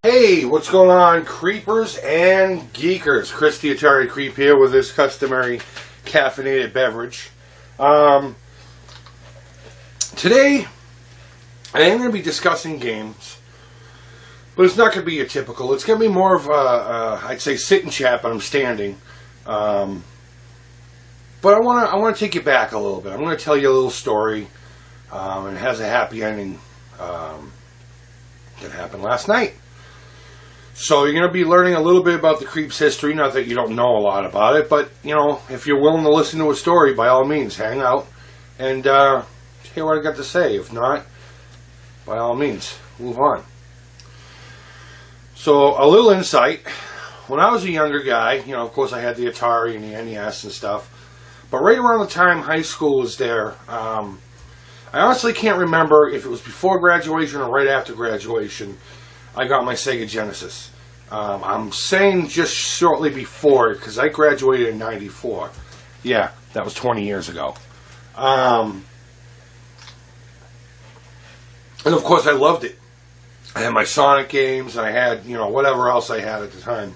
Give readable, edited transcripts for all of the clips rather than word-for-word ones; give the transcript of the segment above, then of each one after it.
Hey, what's going on, creepers and geekers? Chris the Atari Creep here with this customary caffeinated beverage. Today, I am going to be discussing games, but it's not going to be a typical. It's going to be more of a, I'd say, sit and chat, but I'm standing. But I want to take you back a little bit. I'm going to tell you a little story, and it has a happy ending that happened last night. So you're going to be learning a little bit about the Creep's history. Not that you don't know a lot about it, but, you know, if you're willing to listen to a story, by all means, hang out and hear what I got to say. If not, by all means, move on. So, a little insight. When I was a younger guy, you know, of course I had the Atari and the NES and stuff, but right around the time high school was there, I honestly can't remember if it was before graduation or right after graduation, I got my Sega Genesis. I'm saying just shortly before, because I graduated in '94. Yeah, that was 20 years ago. And of course I loved it. I had my Sonic games, and I had, you know, whatever else I had at the time.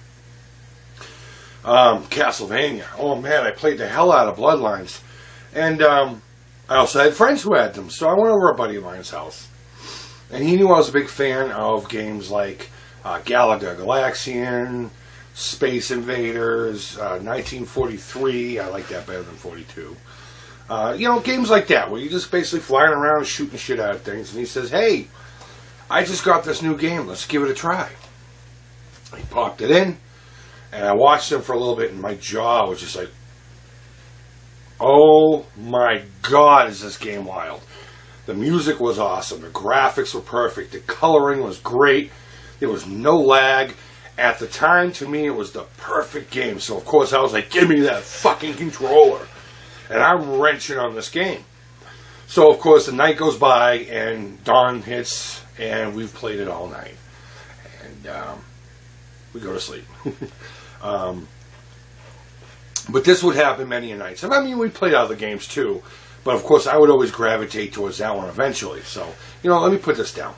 Castlevania. Oh man, I played the hell out of Bloodlines. And I also had friends who had them, so I went over to a buddy of mine's house. And he knew I was a big fan of games like Galaga Galaxian, Space Invaders, 1943. I like that better than 42. You know, games like that, where you're just basically flying around shooting shit out of things. And he says, hey, I just got this new game. Let's give it a try. He popped it in, and I watched him for a little bit, and my jaw was just like, oh my God, is this game wild. The music was awesome. The graphics were perfect. The coloring was great. There was no lag. At the time, to me, it was the perfect game. So, of course, I was like, give me that fucking controller. And I'm wrenching on this game. So, of course, the night goes by, and dawn hits, and we've played it all night. And we go to sleep. But this would happen many a nights. I mean, we played other games, too. But, of course, I would always gravitate towards that one eventually. So, you know, let me put this down.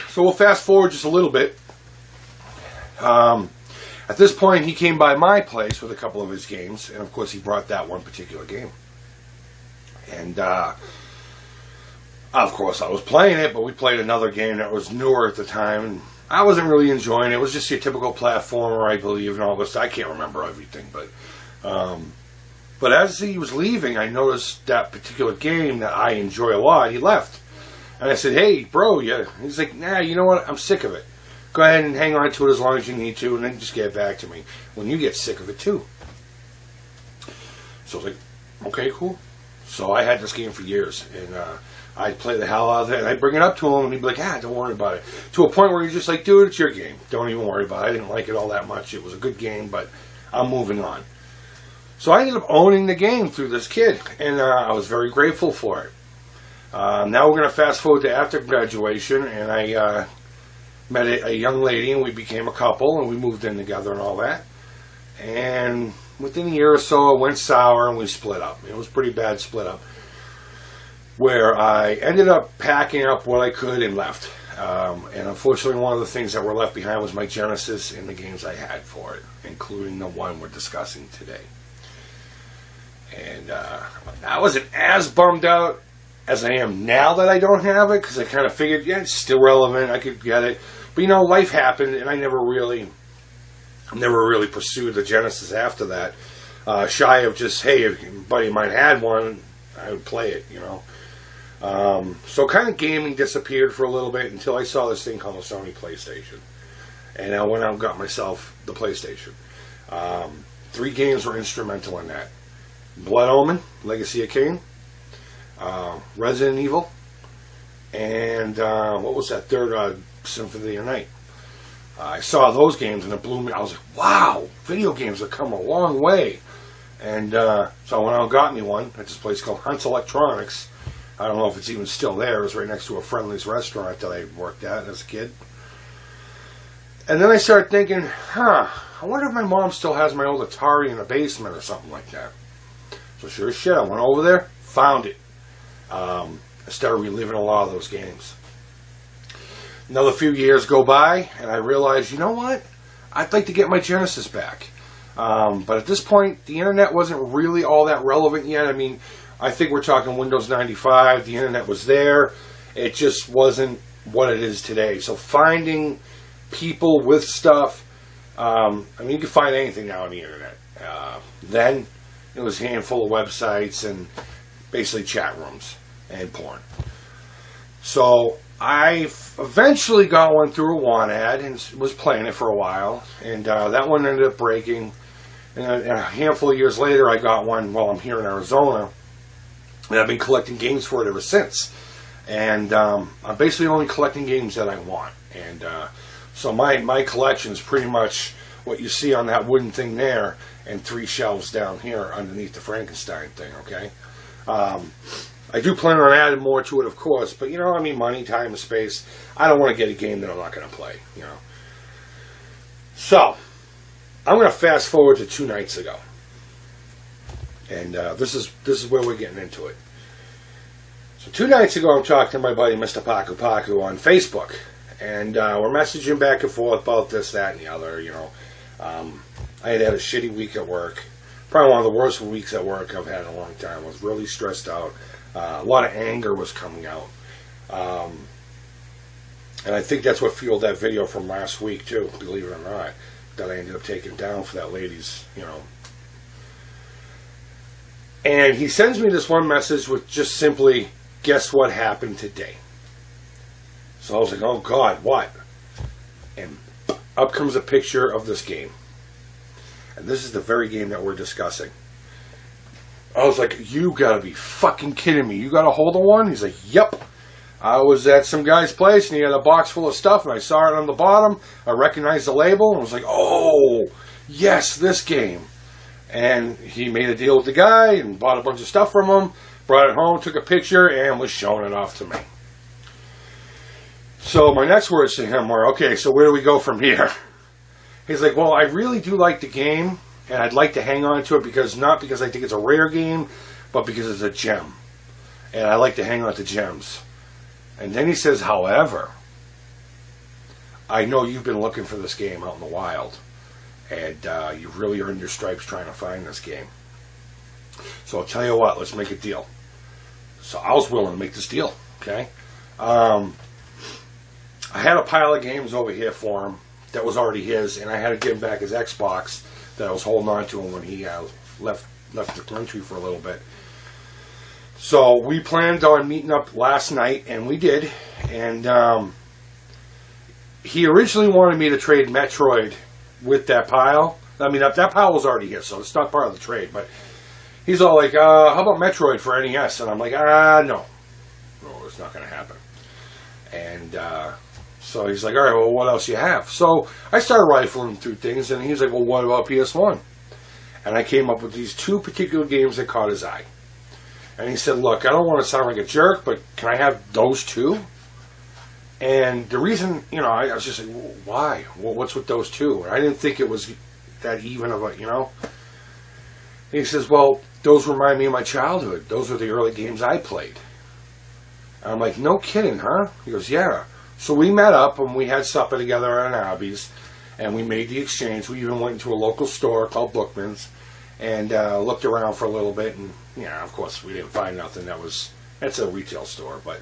So we'll fast forward just a little bit. At this point, he came by my place with a couple of his games. And, of course, he brought that one particular game. And, of course, I was playing it. But we played another game that was newer at the time. And I wasn't really enjoying it. It was just your typical platformer, I believe, and all this. I can't remember everything, but as he was leaving, I noticed that particular game that I enjoy a lot. He left, and I said, "Hey, bro, yeah." He's like, "Nah, you know what? I'm sick of it. Go ahead and hang on to it as long as you need to, and then just get back to me when you get sick of it too." So I was like, "Okay, cool." So I had this game for years, and I'd play the hell out of it, and I'd bring it up to him, and he'd be like, don't worry about it. To a point where he's just like, dude, it's your game. Don't even worry about it. I didn't like it all that much. It was a good game, but I'm moving on. So I ended up owning the game through this kid, and I was very grateful for it. Now we're going to fast forward to after graduation, and I met a young lady, and we became a couple, and we moved in together and all that. And within a year or so, it went sour, and we split up. It was a pretty bad split up, where I ended up packing up what I could and left. And unfortunately, one of the things that were left behind was my Genesis and the games I had for it, including the one we're discussing today. And I wasn't as bummed out as I am now that I don't have it, because I kind of figured, yeah, it's still relevant, I could get it. But, you know, life happened, and I never really pursued the Genesis after that. Shy of just, hey, if a buddy of mine had one, I would play it, you know. So kind of gaming disappeared for a little bit until I saw this thing called a Sony PlayStation. And I went out and got myself the PlayStation. 3 games were instrumental in that. Blood Omen, Legacy of Kain, Resident Evil, and what was that third, Symphony of the Night. I saw those games and it blew me. I was like, wow, video games have come a long way. And so I went out and got me one at this place called Hunt's Electronics. I don't know if it's even still there. It was right next to a Friendly's restaurant that I worked at as a kid. And then I started thinking, I wonder if my mom still has my old Atari in the basement or something like that. So sure as shit, I went over there, found it. I started reliving a lot of those games. Another few years go by, and I realized, you know what? I'd like to get my Genesis back. But at this point, the internet wasn't really all that relevant yet. I mean, I think we're talking Windows 95. The internet was there. It just wasn't what it is today. So finding people with stuff, I mean, you can find anything now on the internet. Then it was a handful of websites and basically chat rooms and porn. So I eventually got one through a want ad and was playing it for a while. And that one ended up breaking. And a handful of years later, I got one while I'm here in Arizona. And I've been collecting games for it ever since. And I'm basically only collecting games that I want. And so my collection is pretty much what you see on that wooden thing there and 3 shelves down here underneath the Frankenstein thing, okay? I do plan on adding more to it, of course, but you know, I mean, money, time, and space. I don't want to get a game that I'm not going to play, you know. So, I'm going to fast forward to 2 nights ago. And this is where we're getting into it. So 2 nights ago, I'm talking to my buddy, mr.paku on Facebook. And we're messaging back and forth about this, that, and the other, you know. I had a shitty week at work. Probably one of the worst weeks at work I've had in a long time. I was really stressed out. A lot of anger was coming out. And I think that's what fueled that video from last week, too, believe it or not, that I ended up taking down for that lady's, you know. And he sends me this one message with just simply, guess what happened today? So I was like, oh God, what? And up comes a picture of this game. And this is the very game that we're discussing. I was like, you gotta be fucking kidding me. You got a hold of one? He's like, yep. I was at some guy's place and he had a box full of stuff and I saw it on the bottom. I recognized the label and I was like, oh, yes, this game. And he made a deal with the guy and bought a bunch of stuff from him, brought it home, took a picture, and was showing it off to me. So my next words to him were, okay, so where do we go from here? He's like, well, I really do like the game, and I'd like to hang on to it because, not because I think it's a rare game, but because it's a gem. And I like to hang on to gems. And then he says, however, I know you've been looking for this game out in the wild, and you've really earned your stripes trying to find this game. So I'll tell you what, let's make a deal. So I was willing to make this deal, okay? I had a pile of games over here for him that was already his, and I had to give him back his Xbox that I was holding on to him when he left the country for a little bit. So we planned on meeting up last night, and we did. And he originally wanted me to trade Metroid with that pile. I mean, that pile was already his, so it's not part of the trade. But he's all like, how about Metroid for NES? And I'm like, no. No, it's not going to happen. And so he's like, all right, well, what else you have? So I started rifling through things, and he's like, well, what about PS1? And I came up with these 2 particular games that caught his eye. And he said, look, I don't want to sound like a jerk, but can I have those 2? And the reason, you know, I was just like, well, why? Well, what's with those 2? And I didn't think it was that even of a, you know. And he says, well, those remind me of my childhood. Those are the early games I played. And I'm like, no kidding, huh? He goes, yeah. So we met up and we had supper together at an Arby's, and we made the exchange. We even went into a local store called Bookman's and looked around for a little bit, and yeah, of course we didn't find nothing. That's a retail store, but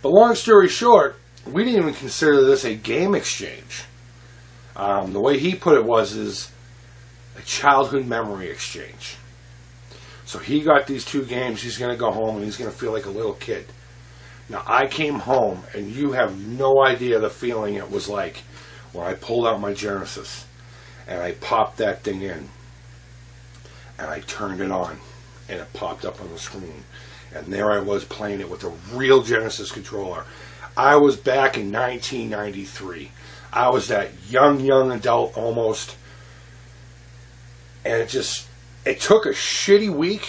long story short, we didn't even consider this a game exchange. The way he put it is a childhood memory exchange. So he got these 2 games. He's going to go home and he's going to feel like a little kid. Now, I came home, and you have no idea the feeling it was like when I pulled out my Genesis, and I popped that thing in, and I turned it on, and it popped up on the screen. And there I was playing it with a real Genesis controller. I was back in 1993. I was that young adult almost. And it took a shitty week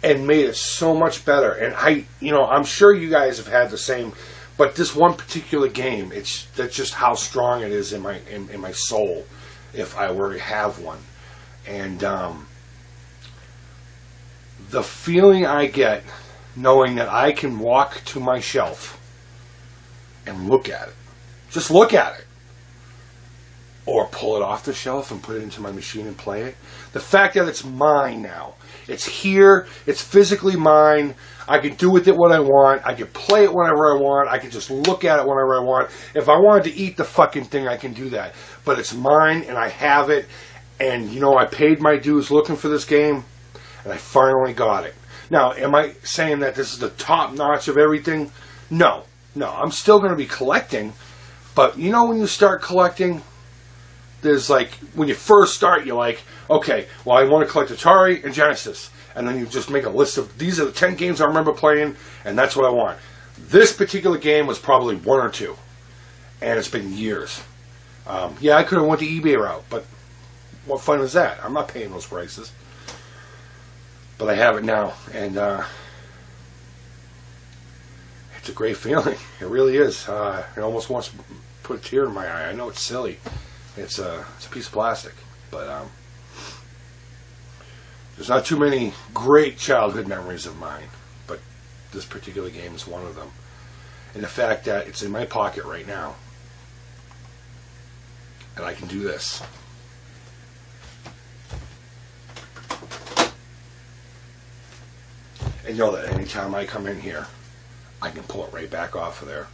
and made it so much better. And I'm sure you guys have had the same, but this one particular game, that's just how strong it is in my soul if I were to have one. And the feeling I get knowing that I can walk to my shelf and look at it, just look at it, or pull it off the shelf and put it into my machine and play it. The fact that it's mine now, it's here, it's physically mine. I can do with it what I want. I can play it whenever I want. I can just look at it whenever I want. If I wanted to eat the fucking thing, I can do that. But it's mine and I have it. And I paid my dues looking for this game. And I finally got it. Now, am I saying that this is the top notch of everything? No. I'm still going to be collecting. But when you start collecting, there's when you first start, you're like, okay, well, I want to collect Atari and Genesis. And then you just make a list of, these are the 10 games I remember playing, and that's what I want. This particular game was probably 1 or 2. And it's been years. I could have went the eBay route, but what fun is that? I'm not paying those prices. But I have it now, and it's a great feeling. It really is. It almost wants to put a tear in my eye. I know it's silly. It's a piece of plastic, but there's not too many great childhood memories of mine, but this particular game is one of them. And the fact that it's in my pocket right now, and I can do this. And know that anytime I come in here, I can pull it right back off of there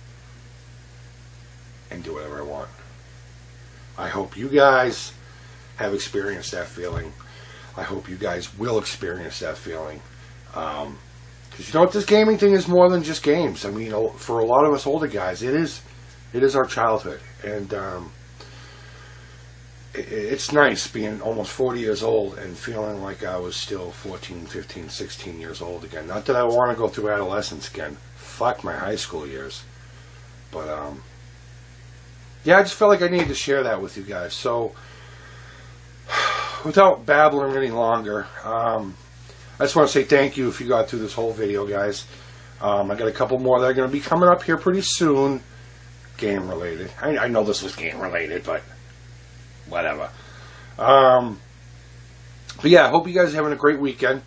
and do whatever I want. I hope you guys have experienced that feeling. I hope you guys will experience that feeling. Because this gaming thing is more than just games. I mean, for a lot of us older guys, it is our childhood. And it's nice being almost 40 years old and feeling like I was still 14, 15, 16 years old again. Not that I want to go through adolescence again. Fuck my high school years. But, I just felt like I needed to share that with you guys. So, without babbling any longer, I just want to say thank you if you got through this whole video, guys. I got a couple more that are going to be coming up here pretty soon. Game related. I know this was game related, but whatever. But yeah, I hope you guys are having a great weekend.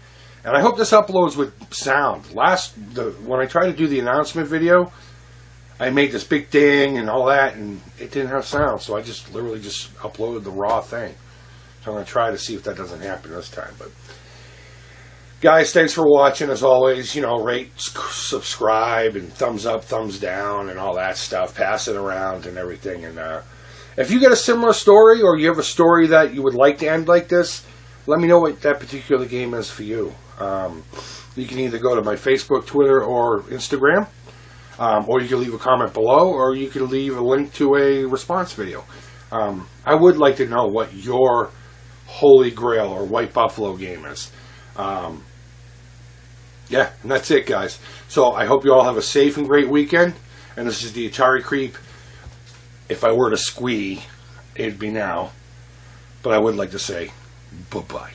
And I hope this uploads with sound. When I tried to do the announcement video, I made this big ding and all that, and it didn't have sound. So I just literally just uploaded the raw thing. So I'm going to try to see if that doesn't happen this time. But guys, thanks for watching. As always, rate, subscribe, and thumbs up, thumbs down, and all that stuff. Pass it around and everything. And if you get a similar story, or you have a story that you would like to end like this, let me know what that particular game is for you. You can either go to my Facebook, Twitter, or Instagram, or you can leave a comment below, or you can leave a link to a response video. I would like to know what your Holy Grail or White Buffalo game is. Yeah, and that's it, guys. So I hope you all have a safe and great weekend. And this is the Atari Creep. If I were to squee, it'd be now. But I would like to say bye-bye.